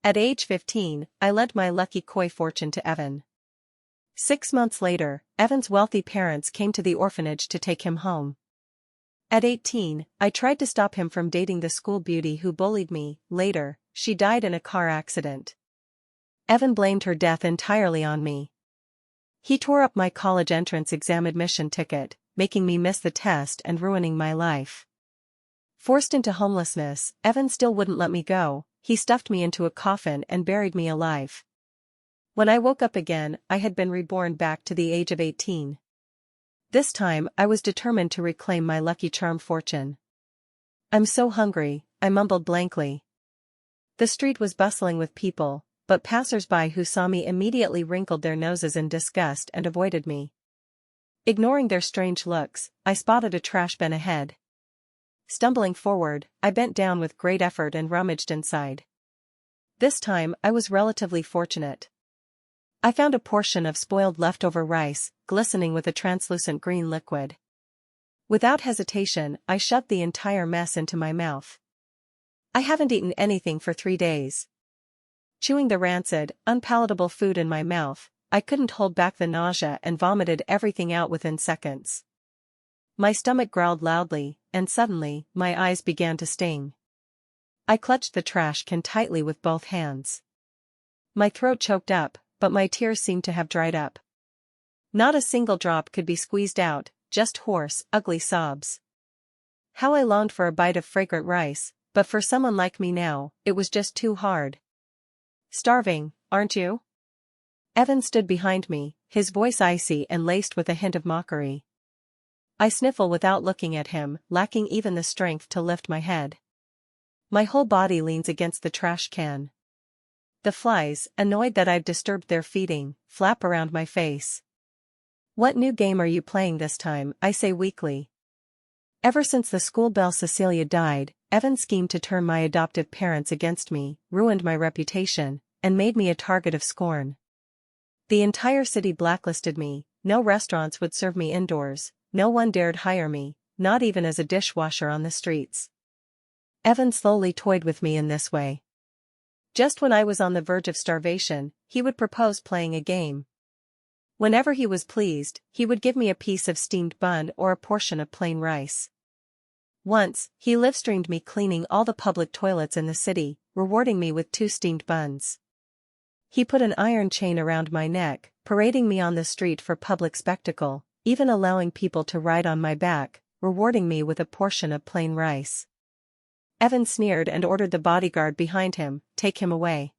At age 15, I lent my lucky koi fortune to Evan. 6 months later, Evan's wealthy parents came to the orphanage to take him home. At 18, I tried to stop him from dating the school beauty who bullied me. Later, she died in a car accident. Evan blamed her death entirely on me. He tore up my college entrance exam admission ticket, making me miss the test and ruining my life. Forced into homelessness, Evan still wouldn't let me go. He stuffed me into a coffin and buried me alive. When I woke up again, I had been reborn back to the age of 18. This time, I was determined to reclaim my Lucky Charm fortune. "I'm so hungry," I mumbled blankly. The street was bustling with people, but passers-by who saw me immediately wrinkled their noses in disgust and avoided me. Ignoring their strange looks, I spotted a trash bin ahead. Stumbling forward, I bent down with great effort and rummaged inside. This time, I was relatively fortunate. I found a portion of spoiled leftover rice, glistening with a translucent green liquid. Without hesitation, I shoved the entire mess into my mouth. I haven't eaten anything for 3 days. Chewing the rancid, unpalatable food in my mouth, I couldn't hold back the nausea and vomited everything out within seconds. My stomach growled loudly, and suddenly, my eyes began to sting. I clutched the trash can tightly with both hands. My throat choked up, but my tears seemed to have dried up. Not a single drop could be squeezed out, just hoarse, ugly sobs. How I longed for a bite of fragrant rice, but for someone like me now, it was just too hard. "Starving, aren't you?" Evan stood behind me, his voice icy and laced with a hint of mockery. I sniffle without looking at him, lacking even the strength to lift my head. My whole body leans against the trash can. The flies, annoyed that I've disturbed their feeding, flap around my face. "What new game are you playing this time?" I say weakly. Ever since the school belle Cecilia died, Evan schemed to turn my adoptive parents against me, ruined my reputation, and made me a target of scorn. The entire city blacklisted me, no restaurants would serve me indoors, no one dared hire me, not even as a dishwasher on the streets. Evan slowly toyed with me in this way. Just when I was on the verge of starvation, he would propose playing a game. Whenever he was pleased, he would give me a piece of steamed bun or a portion of plain rice. Once, he live-streamed me cleaning all the public toilets in the city, rewarding me with 2 steamed buns. He put an iron chain around my neck, parading me on the street for public spectacle, even allowing people to ride on my back, rewarding me with a portion of plain rice. Evan sneered and ordered the bodyguard behind him, "Take him away."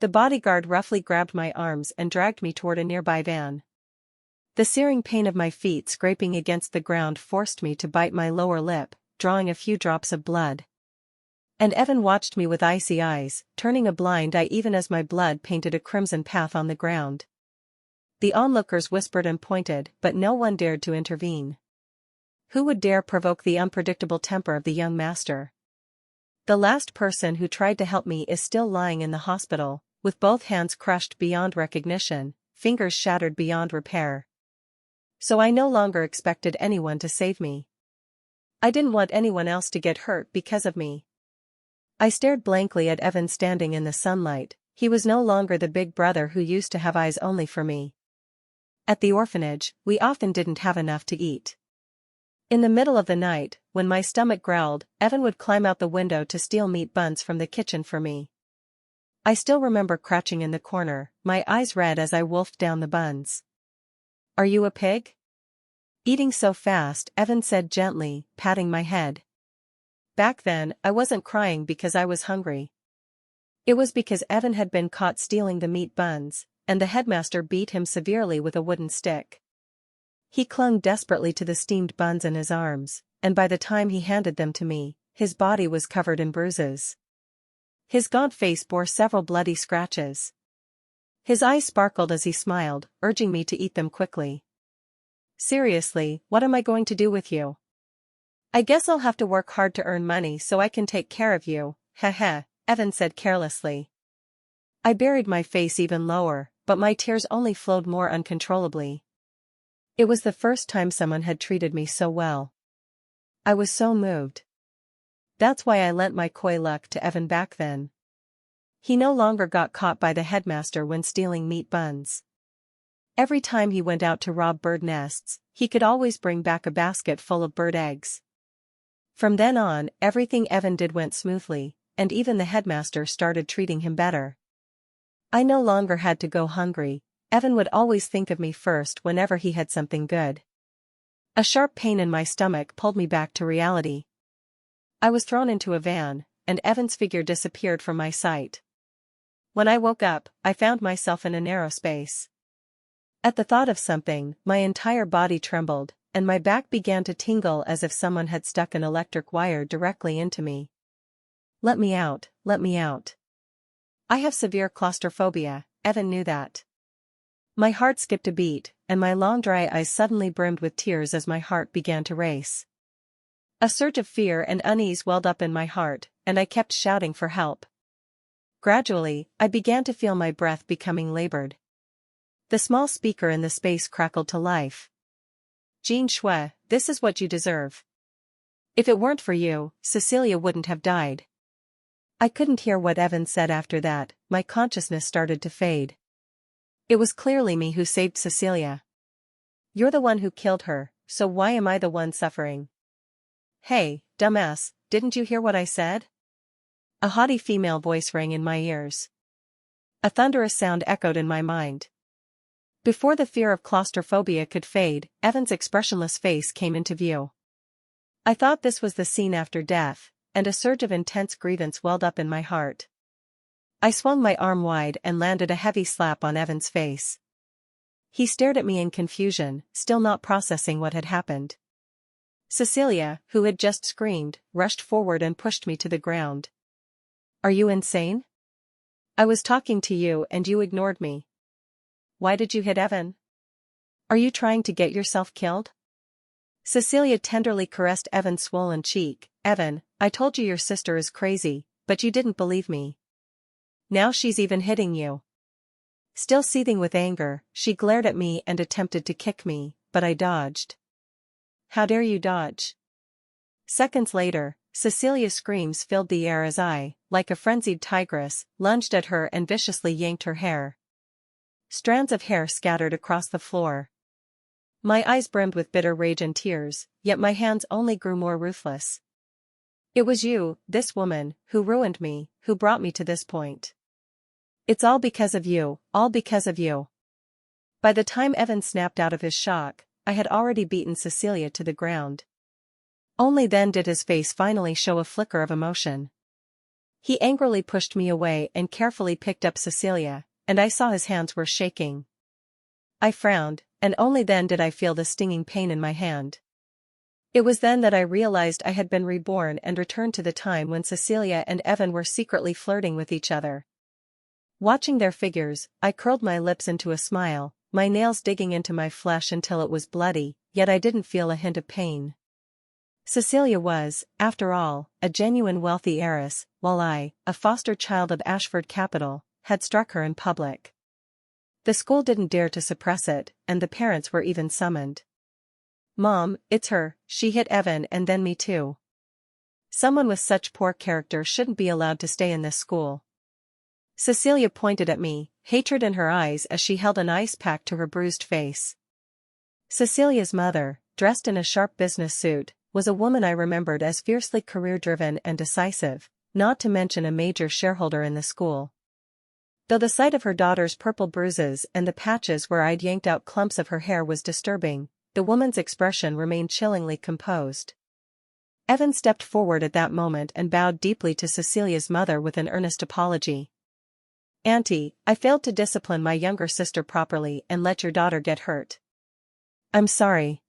The bodyguard roughly grabbed my arms and dragged me toward a nearby van. The searing pain of my feet scraping against the ground forced me to bite my lower lip, drawing a few drops of blood. And Evan watched me with icy eyes, turning a blind eye even as my blood painted a crimson path on the ground. The onlookers whispered and pointed, but no one dared to intervene. Who would dare provoke the unpredictable temper of the young master? The last person who tried to help me is still lying in the hospital, with both hands crushed beyond recognition, fingers shattered beyond repair. So I no longer expected anyone to save me. I didn't want anyone else to get hurt because of me. I stared blankly at Evan standing in the sunlight. He was no longer the big brother who used to have eyes only for me. At the orphanage, we often didn't have enough to eat. In the middle of the night, when my stomach growled, Evan would climb out the window to steal meat buns from the kitchen for me. I still remember crouching in the corner, my eyes red as I wolfed down the buns. "Are you a pig?" "Eating so fast," Evan said gently, patting my head. Back then, I wasn't crying because I was hungry. It was because Evan had been caught stealing the meat buns, and the headmaster beat him severely with a wooden stick. He clung desperately to the steamed buns in his arms, and by the time he handed them to me, his body was covered in bruises. His gaunt face bore several bloody scratches. His eyes sparkled as he smiled, urging me to eat them quickly. "Seriously, what am I going to do with you?" "I guess I'll have to work hard to earn money so I can take care of you, heh," Evan said carelessly. I buried my face even lower, but my tears only flowed more uncontrollably. It was the first time someone had treated me so well. I was so moved. That's why I lent my koi luck to Evan back then. He no longer got caught by the headmaster when stealing meat buns. Every time he went out to rob bird nests, he could always bring back a basket full of bird eggs. From then on, everything Evan did went smoothly, and even the headmaster started treating him better. I no longer had to go hungry. Evan would always think of me first whenever he had something good. A sharp pain in my stomach pulled me back to reality. I was thrown into a van, and Evan's figure disappeared from my sight. When I woke up, I found myself in a narrow space. At the thought of something, my entire body trembled, and my back began to tingle as if someone had stuck an electric wire directly into me. "Let me out, let me out. I have severe claustrophobia." Evan knew that. My heart skipped a beat, and my long dry eyes suddenly brimmed with tears as my heart began to race. A surge of fear and unease welled up in my heart, and I kept shouting for help. Gradually, I began to feel my breath becoming labored. The small speaker in the space crackled to life. "Jean Shui, this is what you deserve. If it weren't for you, Cecilia wouldn't have died." I couldn't hear what Evan said after that. My consciousness started to fade. It was clearly me who saved Cecilia. "You're the one who killed her, so why am I the one suffering?" "Hey, dumbass, didn't you hear what I said?" A haughty female voice rang in my ears. A thunderous sound echoed in my mind. Before the fear of claustrophobia could fade, Evan's expressionless face came into view. I thought this was the scene after death, and a surge of intense grievance welled up in my heart. I swung my arm wide and landed a heavy slap on Evan's face. He stared at me in confusion, still not processing what had happened. Cecilia, who had just screamed, rushed forward and pushed me to the ground. "Are you insane? I was talking to you and you ignored me. Why did you hit Evan? Are you trying to get yourself killed?" Cecilia tenderly caressed Evan's swollen cheek. "Evan, I told you your sister is crazy, but you didn't believe me. Now she's even hitting you." Still seething with anger, she glared at me and attempted to kick me, but I dodged. "How dare you dodge?" Seconds later, Cecilia's screams filled the air as I, like a frenzied tigress, lunged at her and viciously yanked her hair. Strands of hair scattered across the floor. My eyes brimmed with bitter rage and tears, yet my hands only grew more ruthless. "It was you, this woman, who ruined me, who brought me to this point. It's all because of you, all because of you." By the time Evan snapped out of his shock, I had already beaten Cecilia to the ground. Only then did his face finally show a flicker of emotion. He angrily pushed me away and carefully picked up Cecilia, and I saw his hands were shaking. I frowned, and only then did I feel the stinging pain in my hand. It was then that I realized I had been reborn and returned to the time when Cecilia and Evan were secretly flirting with each other. Watching their figures, I curled my lips into a smile, my nails digging into my flesh until it was bloody, yet I didn't feel a hint of pain. Cecilia was, after all, a genuine wealthy heiress, while I, a foster child of Ashford Capital, had struck her in public. The school didn't dare to suppress it, and the parents were even summoned. "Mom, it's her, she hit Evan and then me too. Someone with such poor character shouldn't be allowed to stay in this school." Cecilia pointed at me, hatred in her eyes as she held an ice pack to her bruised face. Cecilia's mother, dressed in a sharp business suit, was a woman I remembered as fiercely career-driven and decisive, not to mention a major shareholder in the school. Though the sight of her daughter's purple bruises and the patches where I'd yanked out clumps of her hair was disturbing, the woman's expression remained chillingly composed. Evan stepped forward at that moment and bowed deeply to Cecilia's mother with an earnest apology. "Auntie, I failed to discipline my younger sister properly and let your daughter get hurt. I'm sorry."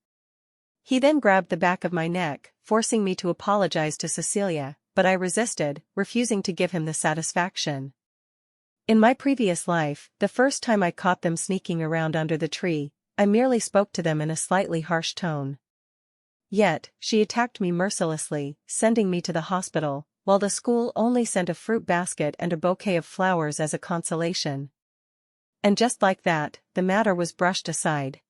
He then grabbed the back of my neck, forcing me to apologize to Cecilia, but I resisted, refusing to give him the satisfaction. In my previous life, the first time I caught them sneaking around under the tree, I merely spoke to them in a slightly harsh tone. Yet, she attacked me mercilessly, sending me to the hospital, while the school only sent a fruit basket and a bouquet of flowers as a consolation. And just like that, the matter was brushed aside.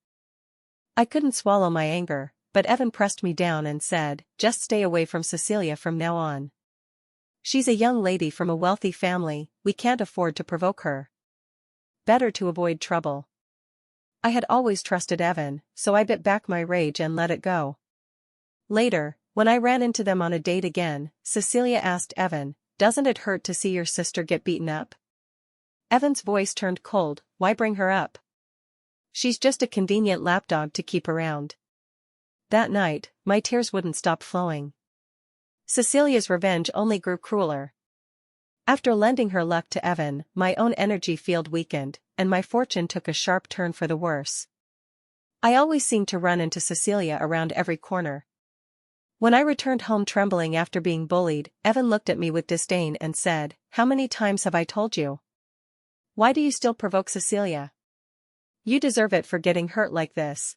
I couldn't swallow my anger, but Evan pressed me down and said, "Just stay away from Cecilia from now on. She's a young lady from a wealthy family, we can't afford to provoke her. Better to avoid trouble. I had always trusted Evan, so I bit back my rage and let it go. Later, when I ran into them on a date again, Cecilia asked Evan, "Doesn't it hurt to see your sister get beaten up?" Evan's voice turned cold, "Why bring her up? She's just a convenient lapdog to keep around." That night, my tears wouldn't stop flowing. Cecilia's revenge only grew crueler. After lending her luck to Evan, my own energy field weakened, and my fortune took a sharp turn for the worse. I always seemed to run into Cecilia around every corner. When I returned home trembling after being bullied, Evan looked at me with disdain and said, "How many times have I told you? Why do you still provoke Cecilia? You deserve it for getting hurt like this."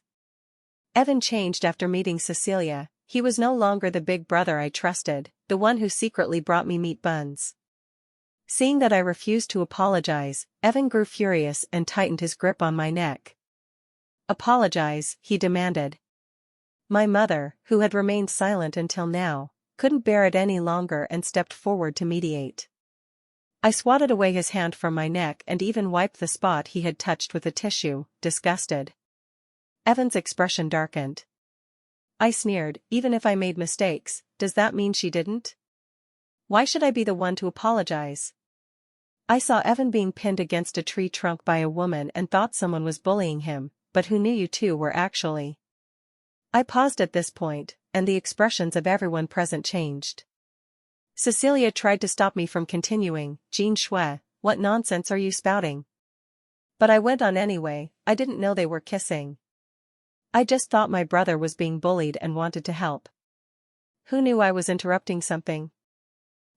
Evan changed after meeting Cecilia. He was no longer the big brother I trusted, the one who secretly brought me meat buns. Seeing that I refused to apologize, Evan grew furious and tightened his grip on my neck. "Apologize," he demanded. My mother, who had remained silent until now, couldn't bear it any longer and stepped forward to mediate. I swatted away his hand from my neck and even wiped the spot he had touched with a tissue, disgusted. Evan's expression darkened. I sneered, "Even if I made mistakes, does that mean she didn't? Why should I be the one to apologize?" I saw Evan being pinned against a tree trunk by a woman and thought someone was bullying him, but who knew you two were actually? I paused at this point, and the expressions of everyone present changed. Cecilia tried to stop me from continuing. "Jean Shui, what nonsense are you spouting?" But I went on anyway. "I didn't know they were kissing. I just thought my brother was being bullied and wanted to help. Who knew I was interrupting something?"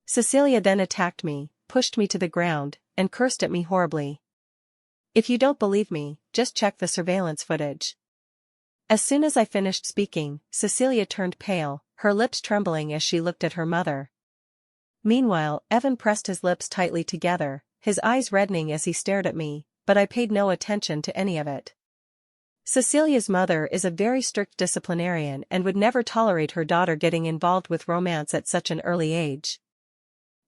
Cecilia then attacked me, pushed me to the ground, and cursed at me horribly. "If you don't believe me, just check the surveillance footage." As soon as I finished speaking, Cecilia turned pale, her lips trembling as she looked at her mother. Meanwhile, Evan pressed his lips tightly together, his eyes reddening as he stared at me, but I paid no attention to any of it. Cecilia's mother is a very strict disciplinarian and would never tolerate her daughter getting involved with romance at such an early age.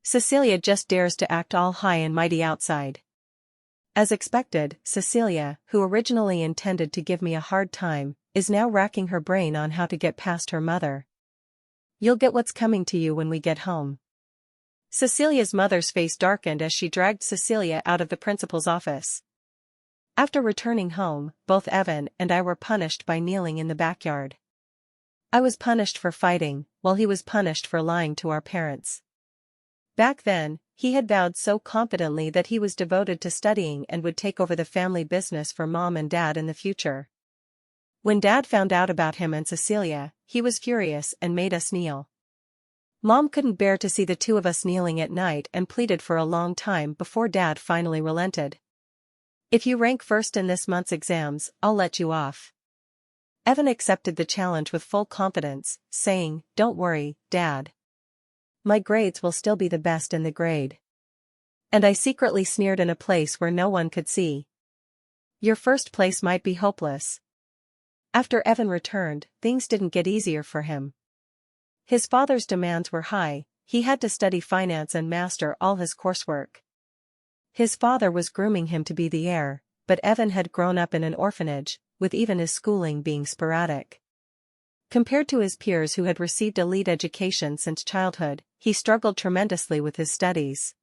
Cecilia just dares to act all high and mighty outside. As expected, Cecilia, who originally intended to give me a hard time, is now racking her brain on how to get past her mother. "You'll get what's coming to you when we get home." Cecilia's mother's face darkened as she dragged Cecilia out of the principal's office. After returning home, both Evan and I were punished by kneeling in the backyard. I was punished for fighting, while he was punished for lying to our parents. Back then, he had vowed so confidently that he was devoted to studying and would take over the family business for Mom and Dad in the future. When Dad found out about him and Cecilia, he was furious and made us kneel. Mom couldn't bear to see the two of us kneeling at night and pleaded for a long time before Dad finally relented. "If you rank first in this month's exams, I'll let you off." Evan accepted the challenge with full confidence, saying, "Don't worry, Dad. My grades will still be the best in the grade." And I secretly sneered in a place where no one could see. "Your first place might be hopeless." After Evan returned, things didn't get easier for him. His father's demands were high, he had to study finance and master all his coursework. His father was grooming him to be the heir, but Evan had grown up in an orphanage, with even his schooling being sporadic. Compared to his peers who had received elite education since childhood, he struggled tremendously with his studies.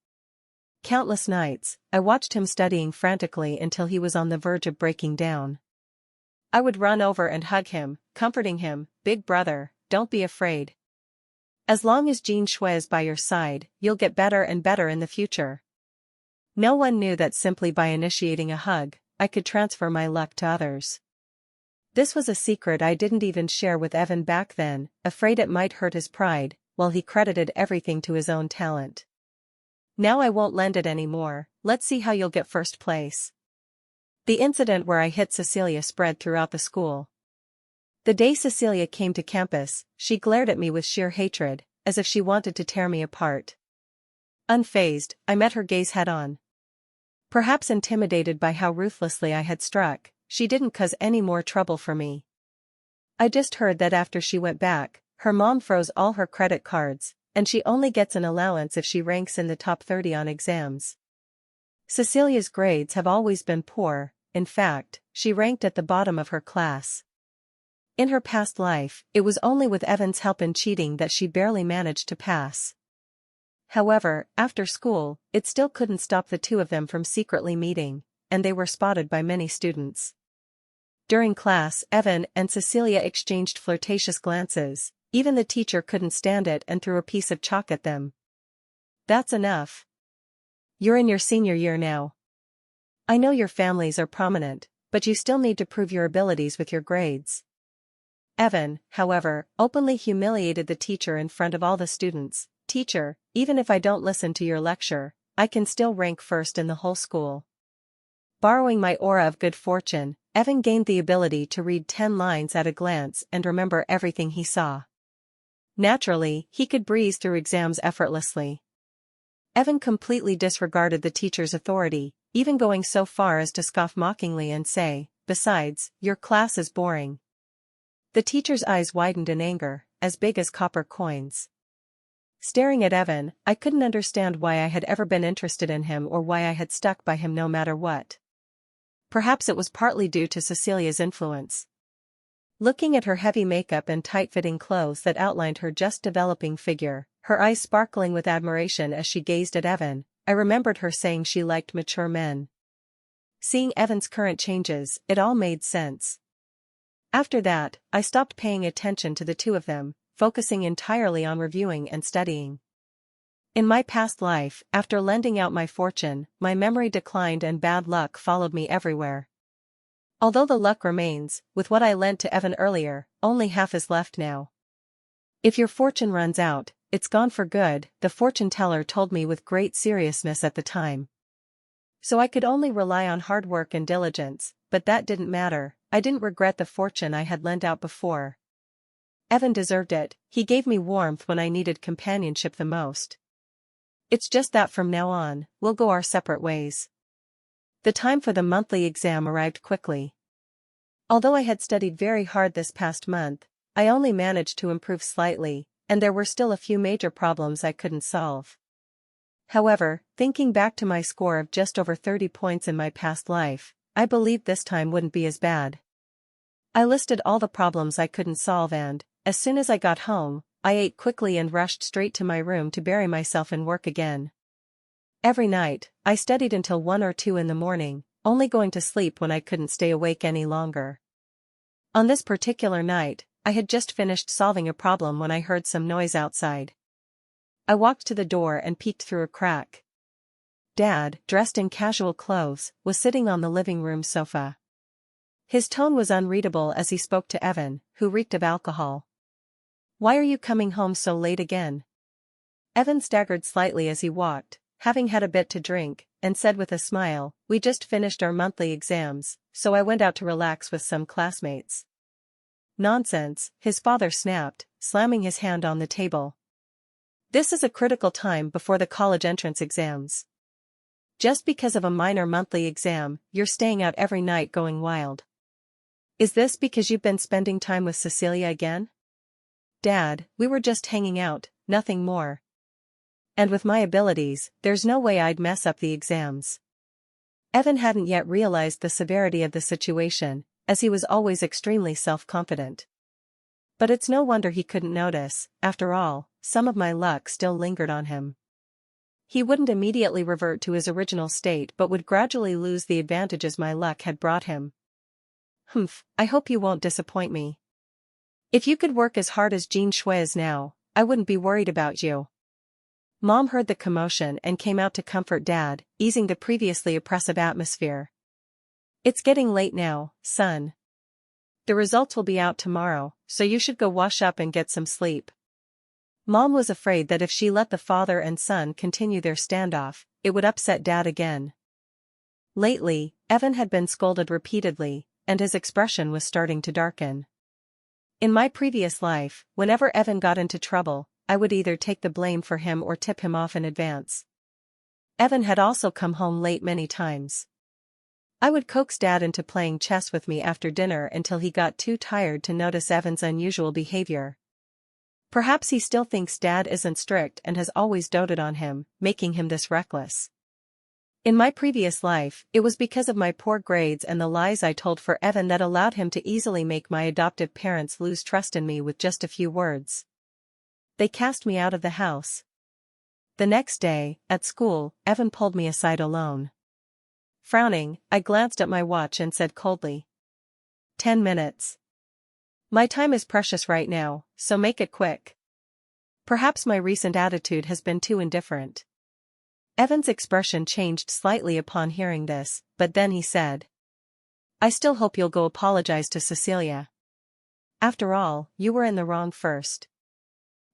Countless nights, I watched him studying frantically until he was on the verge of breaking down. I would run over and hug him, comforting him, "Big brother, don't be afraid. As long as Jean Shui is by your side, you'll get better and better in the future." No one knew that simply by initiating a hug, I could transfer my luck to others. This was a secret I didn't even share with Evan back then, afraid it might hurt his pride, while he credited everything to his own talent. "Now I won't lend it anymore, let's see how you'll get first place." The incident where I hit Cecilia spread throughout the school. The day Cecilia came to campus, she glared at me with sheer hatred, as if she wanted to tear me apart. Unfazed, I met her gaze head-on. Perhaps intimidated by how ruthlessly I had struck, she didn't cause any more trouble for me. I just heard that after she went back, her mom froze all her credit cards, and she only gets an allowance if she ranks in the top 30 on exams. Cecilia's grades have always been poor. In fact, she ranked at the bottom of her class. In her past life, it was only with Evan's help in cheating that she barely managed to pass. However, after school, it still couldn't stop the two of them from secretly meeting, and they were spotted by many students. During class, Evan and Cecilia exchanged flirtatious glances. Even the teacher couldn't stand it and threw a piece of chalk at them. "That's enough. You're in your senior year now. I know your families are prominent, but you still need to prove your abilities with your grades." Evan, however, openly humiliated the teacher in front of all the students. "Teacher, even if I don't listen to your lecture, I can still rank first in the whole school." Borrowing my aura of good fortune, Evan gained the ability to read 10 lines at a glance and remember everything he saw. Naturally, he could breeze through exams effortlessly. Evan completely disregarded the teacher's authority, even going so far as to scoff mockingly and say, "Besides, your class is boring." The teacher's eyes widened in anger, as big as copper coins. Staring at Evan, I couldn't understand why I had ever been interested in him or why I had stuck by him no matter what. Perhaps it was partly due to Cecilia's influence. Looking at her heavy makeup and tight-fitting clothes that outlined her just-developing figure, her eyes sparkling with admiration as she gazed at Evan, I remembered her saying she liked mature men. Seeing Evan's current changes, it all made sense. After that, I stopped paying attention to the two of them, focusing entirely on reviewing and studying. In my past life, after lending out my fortune, my memory declined and bad luck followed me everywhere. Although the luck remains, with what I lent to Evan earlier, only half is left now. "If your fortune runs out, it's gone for good," the fortune teller told me with great seriousness at the time. So I could only rely on hard work and diligence, but that didn't matter. I didn't regret the fortune I had lent out before. Evan deserved it. He gave me warmth when I needed companionship the most. It's just that from now on, we'll go our separate ways. The time for the monthly exam arrived quickly. Although I had studied very hard this past month, I only managed to improve slightly, and there were still a few major problems I couldn't solve. However, thinking back to my score of just over 30 points in my past life, I believed this time wouldn't be as bad. I listed all the problems I couldn't solve and, as soon as I got home, I ate quickly and rushed straight to my room to bury myself in work again. Every night, I studied until 1 or 2 in the morning, only going to sleep when I couldn't stay awake any longer. On this particular night, I had just finished solving a problem when I heard some noise outside. I walked to the door and peeked through a crack. Dad, dressed in casual clothes, was sitting on the living room sofa. His tone was unreadable as he spoke to Evan, who reeked of alcohol. "Why are you coming home so late again?" Evan staggered slightly as he walked, having had a bit to drink, and said with a smile, "We just finished our monthly exams, so I went out to relax with some classmates." "Nonsense," his father snapped, slamming his hand on the table. "This is a critical time before the college entrance exams. Just because of a minor monthly exam, you're staying out every night going wild. Is this because you've been spending time with Cecilia again?" "Dad, we were just hanging out, nothing more. And with my abilities, there's no way I'd mess up the exams." Evan hadn't yet realized the severity of the situation, as he was always extremely self-confident. But it's no wonder he couldn't notice. After all, some of my luck still lingered on him. He wouldn't immediately revert to his original state but would gradually lose the advantages my luck had brought him. "Humph, I hope you won't disappoint me. If you could work as hard as Jean Schwez now, I wouldn't be worried about you." Mom heard the commotion and came out to comfort Dad, easing the previously oppressive atmosphere. "It's getting late now, son. The results will be out tomorrow, so you should go wash up and get some sleep." Mom was afraid that if she let the father and son continue their standoff, it would upset Dad again. Lately, Evan had been scolded repeatedly, and his expression was starting to darken. In my previous life, whenever Evan got into trouble, I would either take the blame for him or tip him off in advance. Evan had also come home late many times. I would coax Dad into playing chess with me after dinner until he got too tired to notice Evan's unusual behavior. Perhaps he still thinks Dad isn't strict and has always doted on him, making him this reckless. In my previous life, it was because of my poor grades and the lies I told for Evan that allowed him to easily make my adoptive parents lose trust in me with just a few words. They cast me out of the house. The next day, at school, Evan pulled me aside alone. Frowning, I glanced at my watch and said coldly, 10 minutes. My time is precious right now, so make it quick. Perhaps my recent attitude has been too indifferent. Evan's expression changed slightly upon hearing this, but then he said, I still hope you'll go apologize to Cecilia. After all, you were in the wrong first.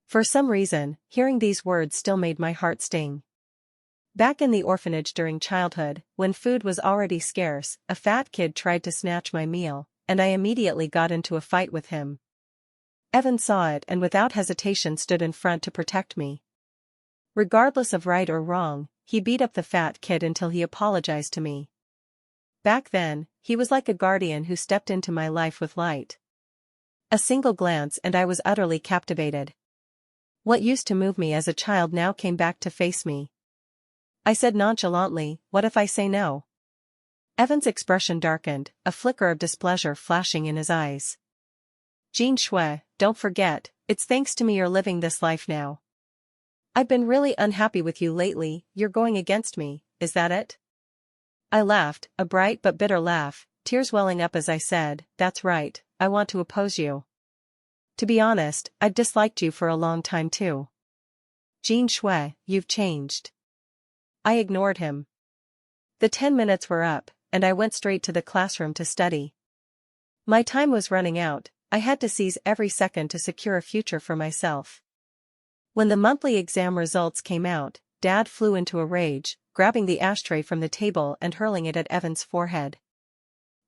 For some reason, hearing these words still made my heart sting. Back in the orphanage during childhood, when food was already scarce, a fat kid tried to snatch my meal, and I immediately got into a fight with him. Evan saw it and without hesitation stood in front to protect me. Regardless of right or wrong, he beat up the fat kid until he apologized to me. Back then, he was like a guardian who stepped into my life with light. A single glance and I was utterly captivated. What used to move me as a child now came back to face me. I said nonchalantly, what if I say no? Evan's expression darkened, a flicker of displeasure flashing in his eyes. Jean Shui, don't forget, it's thanks to me you're living this life now. I've been really unhappy with you lately, you're going against me, is that it? I laughed, a bright but bitter laugh, tears welling up as I said, that's right, I want to oppose you. To be honest, I've disliked you for a long time too. Jean Shui, you've changed. I ignored him. The 10 minutes were up, and I went straight to the classroom to study. My time was running out, I had to seize every second to secure a future for myself. When the monthly exam results came out, Dad flew into a rage, grabbing the ashtray from the table and hurling it at Evan's forehead.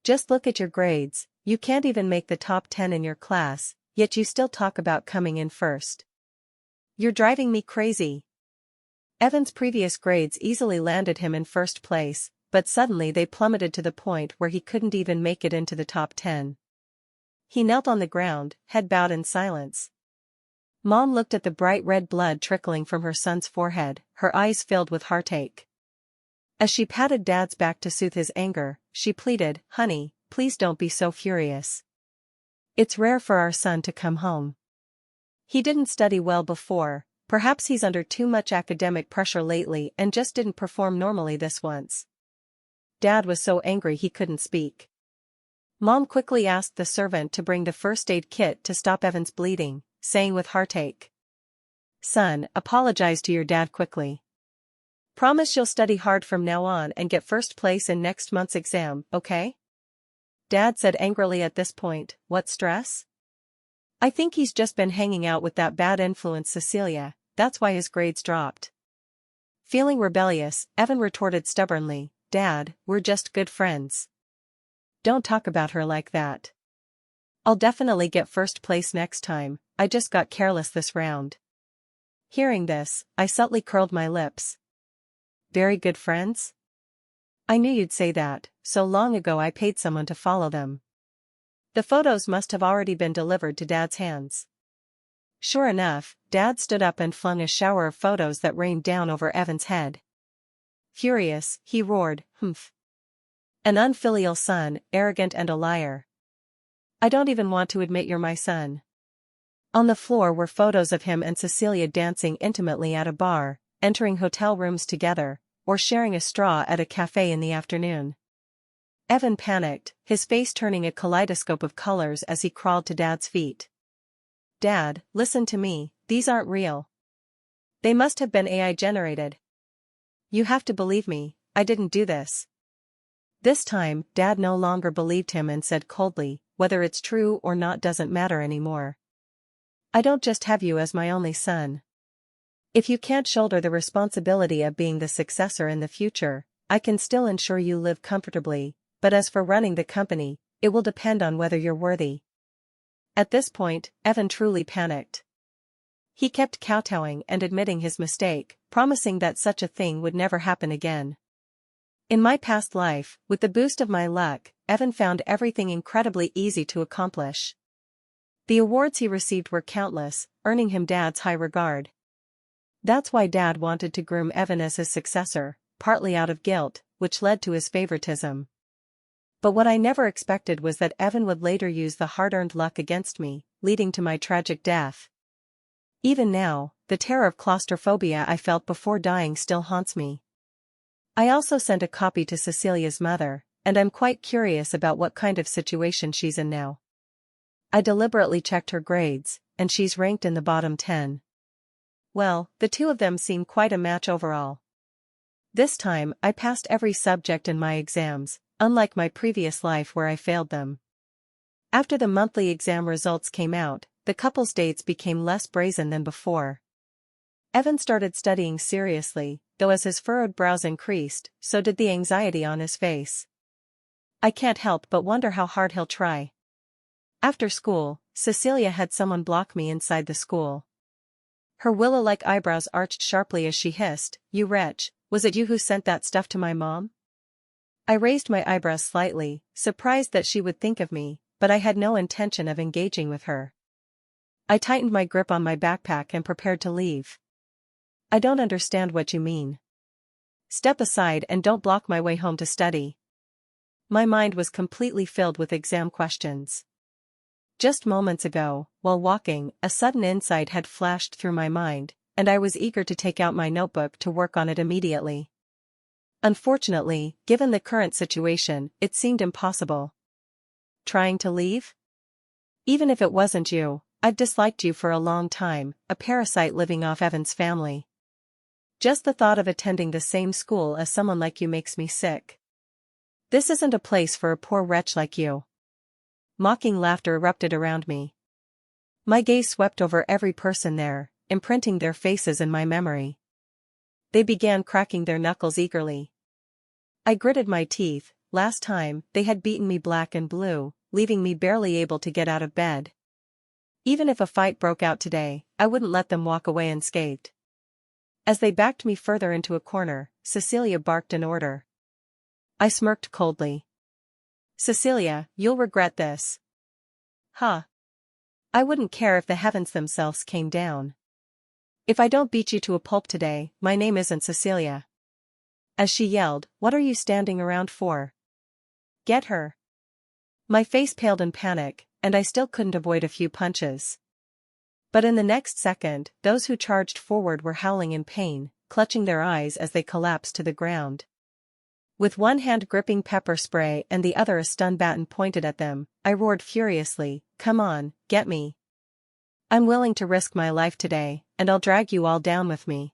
Just look at your grades, you can't even make the top 10 in your class, yet you still talk about coming in first. You're driving me crazy. Evan's previous grades easily landed him in first place, but suddenly they plummeted to the point where he couldn't even make it into the top 10. He knelt on the ground, head bowed in silence. Mom looked at the bright red blood trickling from her son's forehead, her eyes filled with heartache. As she patted Dad's back to soothe his anger, she pleaded, honey, please don't be so furious. It's rare for our son to come home. He didn't study well before, perhaps he's under too much academic pressure lately and just didn't perform normally this once. Dad was so angry he couldn't speak. Mom quickly asked the servant to bring the first aid kit to stop Evan's bleeding, saying with heartache, son, apologize to your dad quickly. Promise you'll study hard from now on and get first place in next month's exam, okay? Dad said angrily at this point, what stress? I think he's just been hanging out with that bad influence Cecilia, that's why his grades dropped. Feeling rebellious, Evan retorted stubbornly, Dad, we're just good friends. Don't talk about her like that. I'll definitely get first place next time, I just got careless this round. Hearing this, I subtly curled my lips. Very good friends? I knew you'd say that, so long ago I paid someone to follow them. The photos must have already been delivered to Dad's hands. Sure enough, Dad stood up and flung a shower of photos that rained down over Evan's head. Furious, he roared, humph. An unfilial son, arrogant and a liar. I don't even want to admit you're my son. On the floor were photos of him and Cecilia dancing intimately at a bar, entering hotel rooms together, or sharing a straw at a cafe in the afternoon. Evan panicked, his face turning a kaleidoscope of colors as he crawled to Dad's feet. Dad, listen to me, these aren't real. They must have been AI generated. You have to believe me, I didn't do this. This time, Dad no longer believed him and said coldly, whether it's true or not doesn't matter anymore. I don't just have you as my only son. If you can't shoulder the responsibility of being the successor in the future, I can still ensure you live comfortably, but as for running the company, it will depend on whether you're worthy. At this point, Evan truly panicked. He kept kowtowing and admitting his mistake, promising that such a thing would never happen again. In my past life, with the boost of my luck, Evan found everything incredibly easy to accomplish. The awards he received were countless, earning him Dad's high regard. That's why Dad wanted to groom Evan as his successor, partly out of guilt, which led to his favoritism. But what I never expected was that Evan would later use the hard-earned luck against me, leading to my tragic death. Even now, the terror of claustrophobia I felt before dying still haunts me. I also sent a copy to Cecilia's mother, and I'm quite curious about what kind of situation she's in now. I deliberately checked her grades, and she's ranked in the bottom 10. Well, the two of them seem quite a match overall. This time, I passed every subject in my exams, unlike my previous life where I failed them. After the monthly exam results came out, the couple's dates became less brazen than before. Evan started studying seriously, though as his furrowed brows increased, so did the anxiety on his face. I can't help but wonder how hard he'll try. After school, Cecilia had someone block me inside the school. Her willow-like eyebrows arched sharply as she hissed, "You wretch, was it you who sent that stuff to my mom?" I raised my eyebrows slightly, surprised that she would think of me, but I had no intention of engaging with her. I tightened my grip on my backpack and prepared to leave. "I don't understand what you mean. Step aside and don't block my way home to study." My mind was completely filled with exam questions. Just moments ago, while walking, a sudden insight had flashed through my mind, and I was eager to take out my notebook to work on it immediately. Unfortunately, given the current situation, it seemed impossible. Trying to leave? Even if it wasn't you, I've disliked you for a long time, a parasite living off Evan's family. Just the thought of attending the same school as someone like you makes me sick. This isn't a place for a poor wretch like you. Mocking laughter erupted around me. My gaze swept over every person there, imprinting their faces in my memory. They began cracking their knuckles eagerly. I gritted my teeth. Last time, they had beaten me black and blue, leaving me barely able to get out of bed. Even if a fight broke out today, I wouldn't let them walk away unscathed. As they backed me further into a corner, Cecilia barked an order. I smirked coldly. "Cecilia, you'll regret this." "Huh. I wouldn't care if the heavens themselves came down. If I don't beat you to a pulp today, my name isn't Cecilia." As she yelled, "What are you standing around for? Get her." My face paled in panic, and I still couldn't avoid a few punches. But in the next second, those who charged forward were howling in pain, clutching their eyes as they collapsed to the ground. With one hand gripping pepper spray and the other a stun baton pointed at them, I roared furiously, "Come on, get me. I'm willing to risk my life today, and I'll drag you all down with me."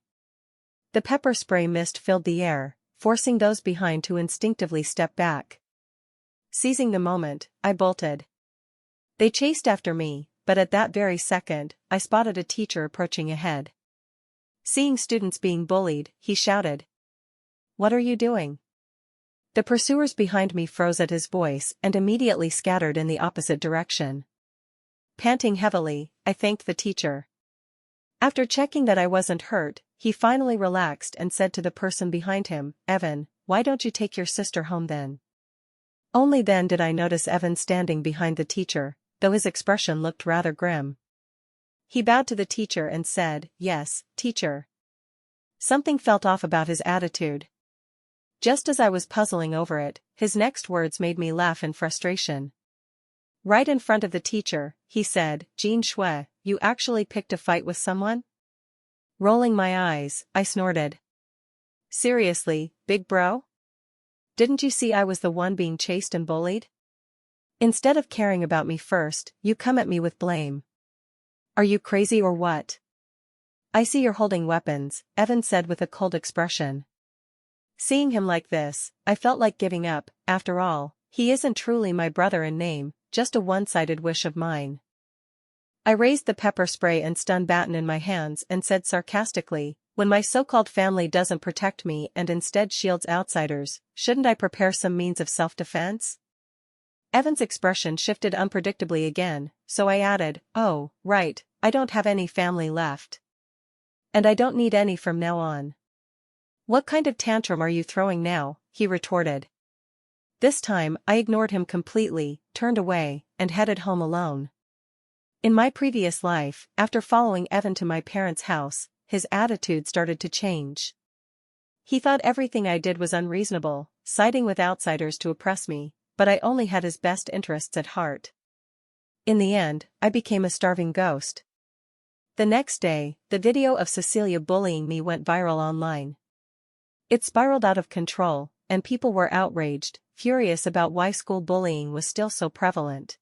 The pepper spray mist filled the air, forcing those behind to instinctively step back. Seizing the moment, I bolted. They chased after me, but at that very second, I spotted a teacher approaching ahead. Seeing students being bullied, he shouted, "What are you doing?" The pursuers behind me froze at his voice and immediately scattered in the opposite direction. Panting heavily, I thanked the teacher. After checking that I wasn't hurt, he finally relaxed and said to the person behind him, "Evan, why don't you take your sister home then?" Only then did I notice Evan standing behind the teacher, though his expression looked rather grim. He bowed to the teacher and said, "Yes, teacher." Something felt off about his attitude. Just as I was puzzling over it, his next words made me laugh in frustration. Right in front of the teacher, he said, "Jean Shui, you actually picked a fight with someone?" Rolling my eyes, I snorted. "Seriously, big bro? Didn't you see I was the one being chased and bullied? Instead of caring about me first, you come at me with blame. Are you crazy or what?" "I see you're holding weapons," Evan said with a cold expression. Seeing him like this, I felt like giving up. After all, he isn't truly my brother in name, just a one-sided wish of mine. I raised the pepper spray and stun baton in my hands and said sarcastically, "When my so-called family doesn't protect me and instead shields outsiders, shouldn't I prepare some means of self-defense?" Evan's expression shifted unpredictably again, so I added, "Oh, right, I don't have any family left. And I don't need any from now on." "What kind of tantrum are you throwing now?" he retorted. This time, I ignored him completely, turned away, and headed home alone. In my previous life, after following Evan to my parents' house, his attitude started to change. He thought everything I did was unreasonable, siding with outsiders to oppress me, but I only had his best interests at heart. In the end, I became a starving ghost. The next day, the video of Cecilia bullying me went viral online. It spiraled out of control, and people were outraged, furious about why school bullying was still so prevalent.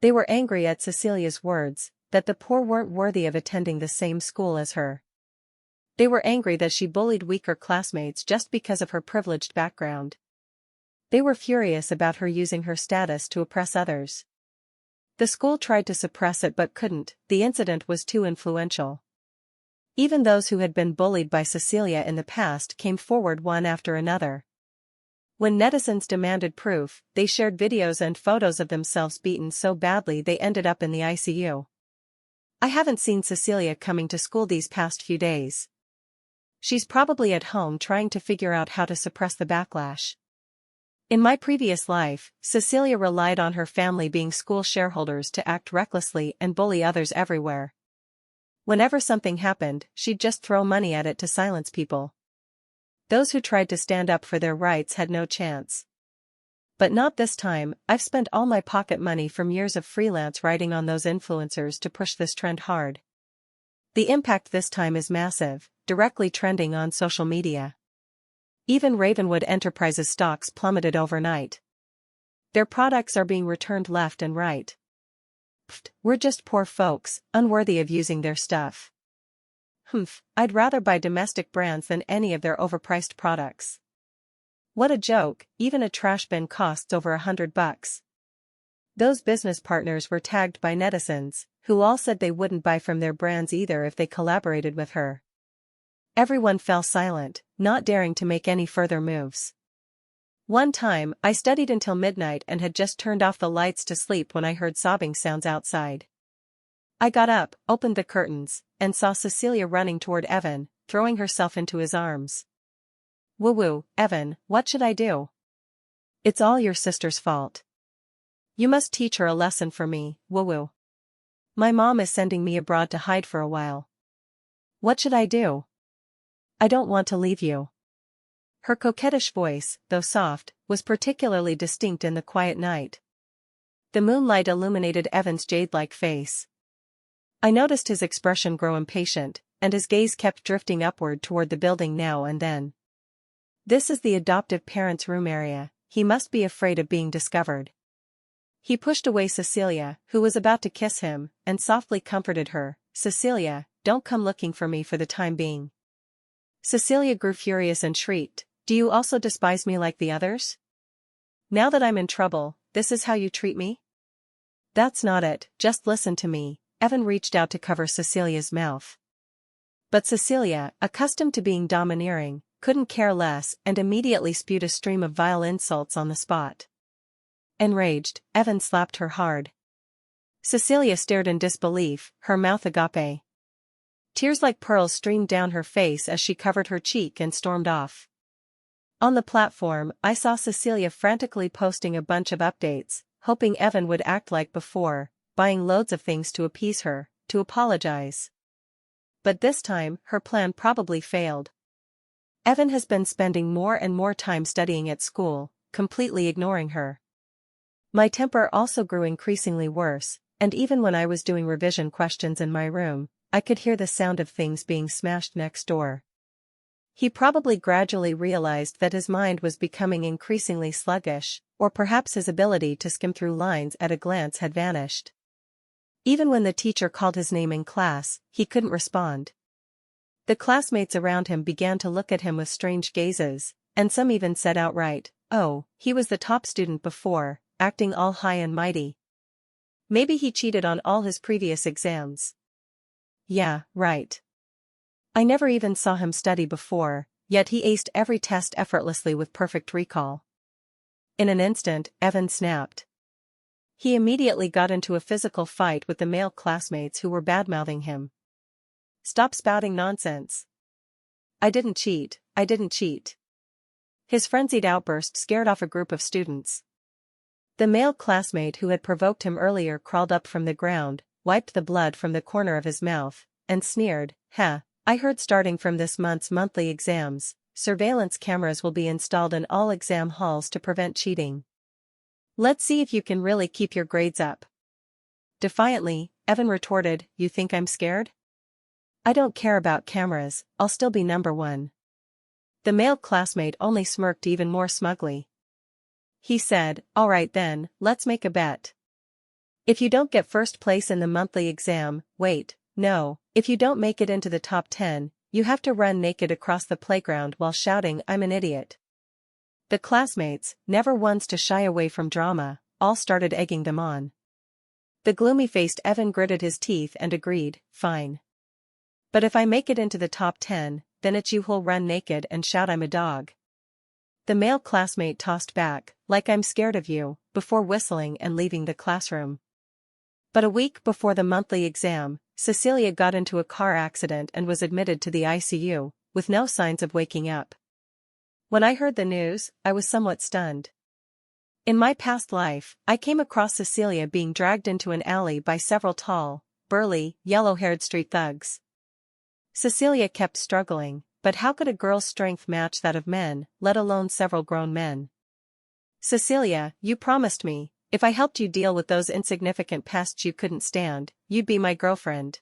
They were angry at Cecilia's words, that the poor weren't worthy of attending the same school as her. They were angry that she bullied weaker classmates just because of her privileged background. They were furious about her using her status to oppress others. The school tried to suppress it but couldn't, the incident was too influential. Even those who had been bullied by Cecilia in the past came forward one after another. When netizens demanded proof, they shared videos and photos of themselves beaten so badly they ended up in the ICU. I haven't seen Cecilia coming to school these past few days. She's probably at home trying to figure out how to suppress the backlash. In my previous life, Cecilia relied on her family being school shareholders to act recklessly and bully others everywhere. Whenever something happened, she'd just throw money at it to silence people. Those who tried to stand up for their rights had no chance. But not this time. I've spent all my pocket money from years of freelance writing on those influencers to push this trend hard. The impact this time is massive, directly trending on social media. Even Ravenwood Enterprises stocks plummeted overnight. Their products are being returned left and right. Pfft, we're just poor folks, unworthy of using their stuff. I'd rather buy domestic brands than any of their overpriced products. What a joke, even a trash bin costs over $100. Those business partners were tagged by netizens, who all said they wouldn't buy from their brands either if they collaborated with her. Everyone fell silent, not daring to make any further moves. One time, I studied until midnight and had just turned off the lights to sleep when I heard sobbing sounds outside. I got up, opened the curtains, and saw Cecilia running toward Evan, throwing herself into his arms. Woo-woo, Evan, what should I do? It's all your sister's fault. You must teach her a lesson for me, woo-woo. My mom is sending me abroad to hide for a while. What should I do? I don't want to leave you. Her coquettish voice, though soft, was particularly distinct in the quiet night. The moonlight illuminated Evan's jade-like face. I noticed his expression grow impatient, and his gaze kept drifting upward toward the building now and then. This is the adoptive parents' room area, he must be afraid of being discovered. He pushed away Cecilia, who was about to kiss him, and softly comforted her. Cecilia, don't come looking for me for the time being. Cecilia grew furious and shrieked, do you also despise me like the others? Now that I'm in trouble, this is how you treat me? That's not it, just listen to me. Evan reached out to cover Cecilia's mouth. But Cecilia, accustomed to being domineering, couldn't care less and immediately spewed a stream of vile insults on the spot. Enraged, Evan slapped her hard. Cecilia stared in disbelief, her mouth agape. Tears like pearls streamed down her face as she covered her cheek and stormed off. On the platform, I saw Cecilia frantically posting a bunch of updates, hoping Evan would act like before, buying loads of things to appease her, to apologize. But this time, her plan probably failed. Evan has been spending more and more time studying at school, completely ignoring her. My temper also grew increasingly worse, and even when I was doing revision questions in my room, I could hear the sound of things being smashed next door. He probably gradually realized that his mind was becoming increasingly sluggish, or perhaps his ability to skim through lines at a glance had vanished. Even when the teacher called his name in class, he couldn't respond. The classmates around him began to look at him with strange gazes, and some even said outright, oh, he was the top student before, acting all high and mighty. Maybe he cheated on all his previous exams. Yeah, right. I never even saw him study before, yet he aced every test effortlessly with perfect recall. In an instant, Evan snapped. He immediately got into a physical fight with the male classmates who were badmouthing him. Stop spouting nonsense. I didn't cheat, I didn't cheat. His frenzied outburst scared off a group of students. The male classmate who had provoked him earlier crawled up from the ground, wiped the blood from the corner of his mouth, and sneered, "Heh, I heard starting from this month's monthly exams, surveillance cameras will be installed in all exam halls to prevent cheating. Let's see if you can really keep your grades up." Defiantly, Evan retorted, "You think I'm scared? I don't care about cameras, I'll still be number one." The male classmate only smirked even more smugly. He said, "All right then, let's make a bet. If you don't get first place in the monthly exam, wait, no, if you don't make it into the top 10, you have to run naked across the playground while shouting, 'I'm an idiot.'" The classmates, never ones to shy away from drama, all started egging them on. The gloomy-faced Evan gritted his teeth and agreed, "Fine. But if I make it into the top 10, then it's you who'll run naked and shout I'm a dog." The male classmate tossed back, "Like I'm scared of you," before whistling and leaving the classroom. But a week before the monthly exam, Cecilia got into a car accident and was admitted to the ICU, with no signs of waking up. When I heard the news, I was somewhat stunned. In my past life, I came across Cecilia being dragged into an alley by several tall, burly, yellow-haired street thugs. Cecilia kept struggling, but how could a girl's strength match that of men, let alone several grown men? "Cecilia, you promised me, if I helped you deal with those insignificant pests you couldn't stand, you'd be my girlfriend.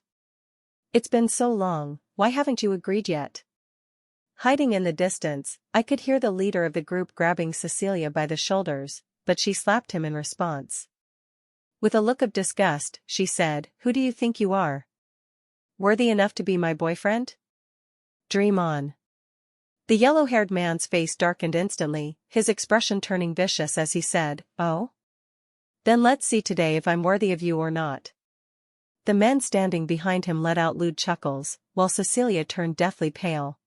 It's been so long, why haven't you agreed yet?" Hiding in the distance, I could hear the leader of the group grabbing Cecilia by the shoulders, but she slapped him in response. With a look of disgust, she said, "Who do you think you are? Worthy enough to be my boyfriend? Dream on." The yellow-haired man's face darkened instantly, his expression turning vicious as he said, "Oh? Then let's see today if I'm worthy of you or not." The men standing behind him let out lewd chuckles, while Cecilia turned deathly pale.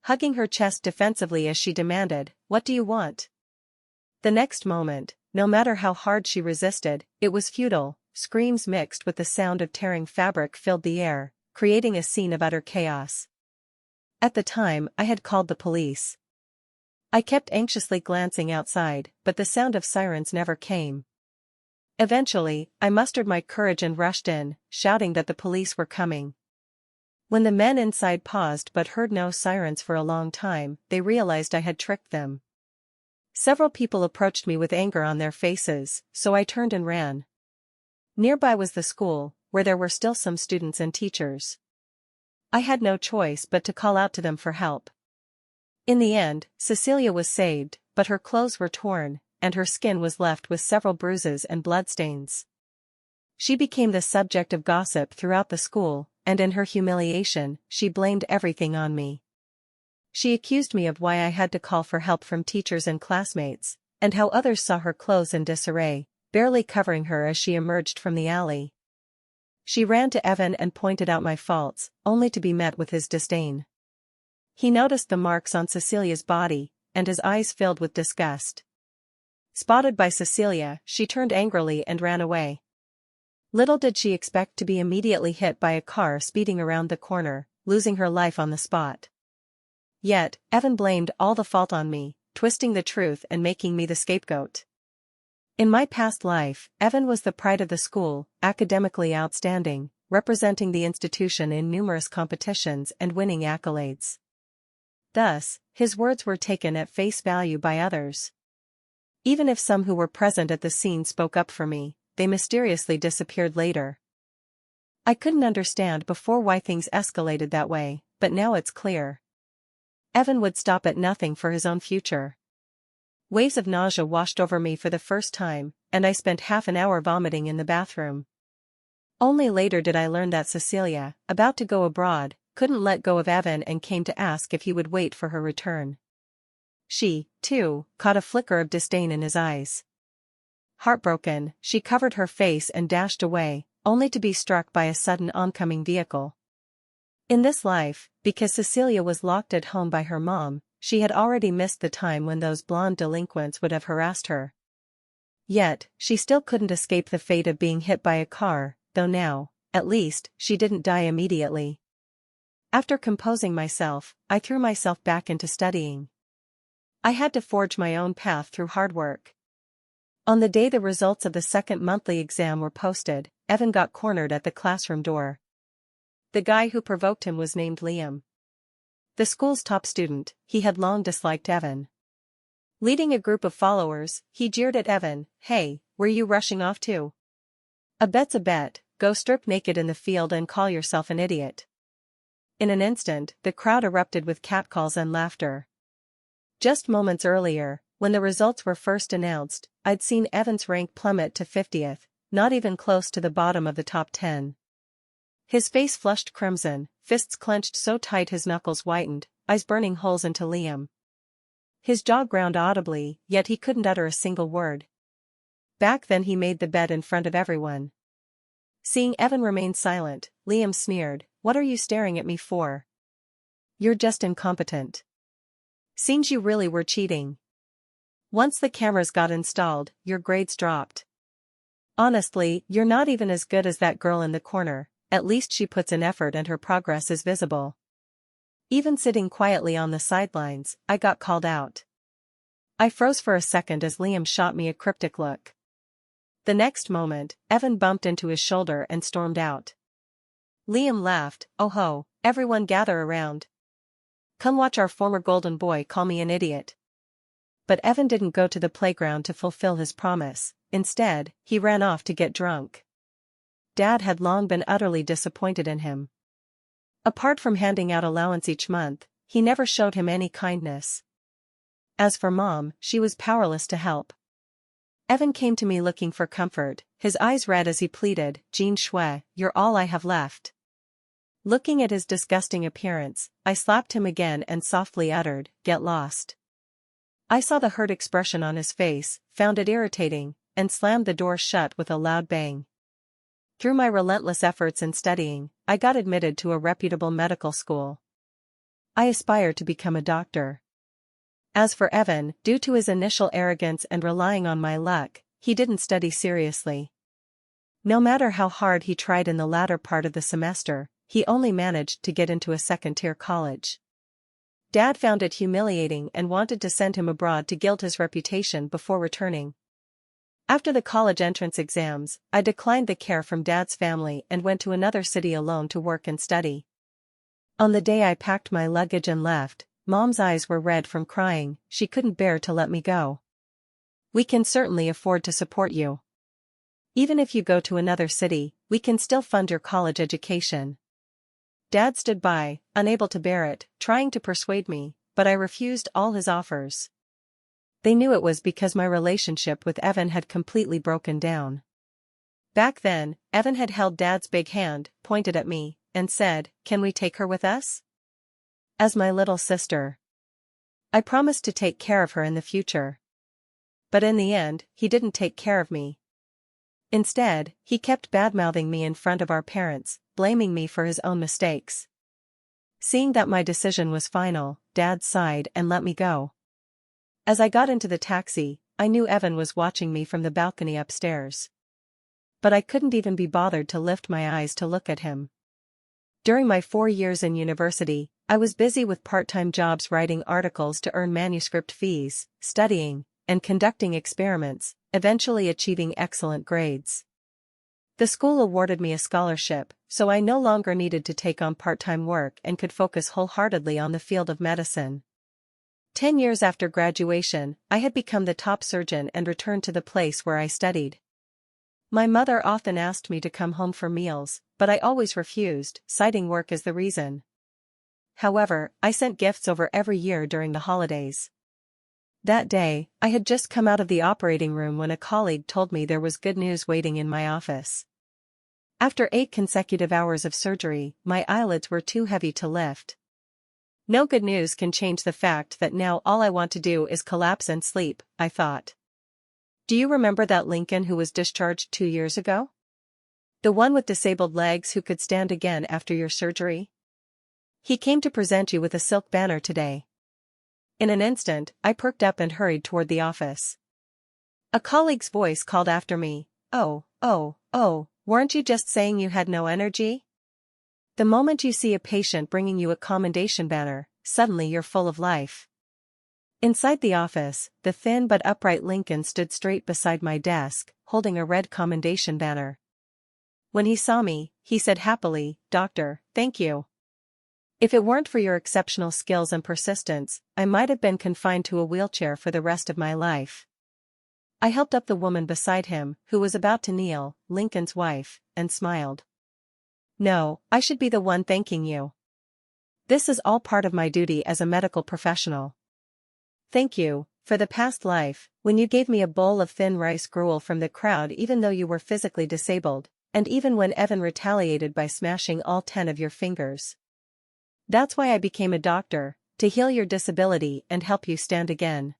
Hugging her chest defensively as she demanded, "What do you want?" The next moment, no matter how hard she resisted, it was futile. Screams mixed with the sound of tearing fabric filled the air, creating a scene of utter chaos. At the time, I had called the police. I kept anxiously glancing outside, but the sound of sirens never came. Eventually, I mustered my courage and rushed in, shouting that the police were coming. When the men inside paused but heard no sirens for a long time, they realized I had tricked them. Several people approached me with anger on their faces, so I turned and ran. Nearby was the school, where there were still some students and teachers. I had no choice but to call out to them for help. In the end, Cecilia was saved, but her clothes were torn, and her skin was left with several bruises and bloodstains. She became the subject of gossip throughout the school, and in her humiliation, she blamed everything on me. She accused me of why I had to call for help from teachers and classmates, and how others saw her clothes in disarray, barely covering her as she emerged from the alley. She ran to Evan and pointed out my faults, only to be met with his disdain. He noticed the marks on Cecilia's body, and his eyes filled with disgust. Spotted by Cecilia, she turned angrily and ran away. Little did she expect to be immediately hit by a car speeding around the corner, losing her life on the spot. Yet, Evan blamed all the fault on me, twisting the truth and making me the scapegoat. In my past life, Evan was the pride of the school, academically outstanding, representing the institution in numerous competitions and winning accolades. Thus, his words were taken at face value by others. Even if some who were present at the scene spoke up for me, they mysteriously disappeared later. I couldn't understand before why things escalated that way, but now it's clear. Evan would stop at nothing for his own future. Waves of nausea washed over me for the first time, and I spent half an hour vomiting in the bathroom. Only later did I learn that Cecilia, about to go abroad, couldn't let go of Evan and came to ask if he would wait for her return. She, too, caught a flicker of disdain in his eyes. Heartbroken, she covered her face and dashed away, only to be struck by a sudden oncoming vehicle. In this life, because Cecilia was locked at home by her mom, she had already missed the time when those blonde delinquents would have harassed her. Yet, she still couldn't escape the fate of being hit by a car, though now, at least, she didn't die immediately. After composing myself, I threw myself back into studying. I had to forge my own path through hard work. On the day the results of the second monthly exam were posted, Evan got cornered at the classroom door. The guy who provoked him was named Liam. The school's top student, he had long disliked Evan. Leading a group of followers, he jeered at Evan, "Hey, where you rushing off to? A bet's a bet, go strip naked in the field and call yourself an idiot." In an instant, the crowd erupted with catcalls and laughter. Just moments earlier, when the results were first announced, I'd seen Evan's rank plummet to 50th, not even close to the bottom of the top 10. His face flushed crimson, fists clenched so tight his knuckles whitened, eyes burning holes into Liam. His jaw ground audibly, yet he couldn't utter a single word. Back then he made the bet in front of everyone. Seeing Evan remain silent, Liam sneered, "What are you staring at me for? You're just incompetent. Seems you really were cheating. Once the cameras got installed, your grades dropped. Honestly, you're not even as good as that girl in the corner, at least she puts in effort and her progress is visible." Even sitting quietly on the sidelines, I got called out. I froze for a second as Liam shot me a cryptic look. The next moment, Evan bumped into his shoulder and stormed out. Liam laughed, "Oh ho, everyone gather around. Come watch our former golden boy call me an idiot." But Evan didn't go to the playground to fulfill his promise. Instead, he ran off to get drunk. Dad had long been utterly disappointed in him. Apart from handing out allowance each month, he never showed him any kindness. As for Mom, she was powerless to help. Evan came to me looking for comfort, his eyes red as he pleaded, "Jean Shui, you're all I have left." Looking at his disgusting appearance, I slapped him again and softly uttered, "Get lost." I saw the hurt expression on his face, found it irritating, and slammed the door shut with a loud bang. Through my relentless efforts in studying, I got admitted to a reputable medical school. I aspired to become a doctor. As for Evan, due to his initial arrogance and relying on my luck, he didn't study seriously. No matter how hard he tried in the latter part of the semester, he only managed to get into a second-tier college. Dad found it humiliating and wanted to send him abroad to gild his reputation before returning. After the college entrance exams, I declined the care from Dad's family and went to another city alone to work and study. On the day I packed my luggage and left, Mom's eyes were red from crying. She couldn't bear to let me go. "We can certainly afford to support you. Even if you go to another city, we can still fund your college education." Dad stood by, unable to bear it, trying to persuade me, but I refused all his offers. They knew it was because my relationship with Evan had completely broken down. Back then, Evan had held Dad's big hand, pointed at me, and said, "Can we take her with us? As my little sister." I promised to take care of her in the future. But in the end, he didn't take care of me. Instead, he kept badmouthing me in front of our parents, blaming me for his own mistakes. Seeing that my decision was final, Dad sighed and let me go. As I got into the taxi, I knew Evan was watching me from the balcony upstairs. But I couldn't even be bothered to lift my eyes to look at him. During my 4 years in university, I was busy with part-time jobs writing articles to earn manuscript fees, studying, and conducting experiments, eventually achieving excellent grades. The school awarded me a scholarship, so I no longer needed to take on part-time work and could focus wholeheartedly on the field of medicine. 10 years after graduation, I had become the top surgeon and returned to the place where I studied. My mother often asked me to come home for meals, but I always refused, citing work as the reason. However, I sent gifts over every year during the holidays. That day, I had just come out of the operating room when a colleague told me there was good news waiting in my office. After 8 consecutive hours of surgery, my eyelids were too heavy to lift. No good news can change the fact that now all I want to do is collapse and sleep, I thought. Do you remember that Lincoln who was discharged 2 years ago? The one with disabled legs who could stand again after your surgery? He came to present you with a silk banner today. In an instant, I perked up and hurried toward the office. A colleague's voice called after me, "Oh, weren't you just saying you had no energy?" The moment you see a patient bringing you a commendation banner, suddenly you're full of life. Inside the office, the thin but upright Lincoln stood straight beside my desk, holding a red commendation banner. When he saw me, he said happily, "Doctor, thank you. If it weren't for your exceptional skills and persistence, I might have been confined to a wheelchair for the rest of my life." I helped up the woman beside him, who was about to kneel, Lincoln's wife, and smiled. "No, I should be the one thanking you. This is all part of my duty as a medical professional. Thank you, for the past life, when you gave me a bowl of thin rice gruel from the crowd even though you were physically disabled, and even when Evan retaliated by smashing all 10 of your fingers. That's why I became a doctor, to heal your disability and help you stand again."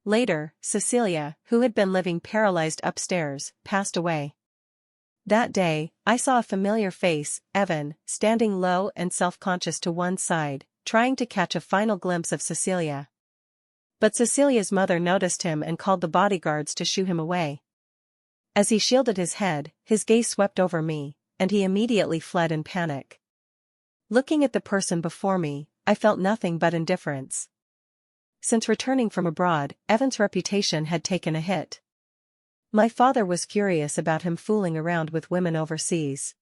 Later, Cecilia, who had been living paralyzed upstairs, passed away. That day, I saw a familiar face, Evan, standing low and self-conscious to one side, trying to catch a final glimpse of Cecilia. But Cecilia's mother noticed him and called the bodyguards to shoo him away. As he shielded his head, his gaze swept over me, and he immediately fled in panic. Looking at the person before me, I felt nothing but indifference. Since returning from abroad, Evan's reputation had taken a hit. My father was furious about him fooling around with women overseas.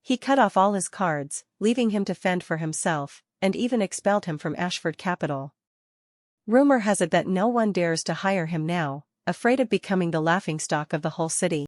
He cut off all his cards, leaving him to fend for himself, and even expelled him from Ashford Capital. Rumor has it that no one dares to hire him now, afraid of becoming the laughingstock of the whole city.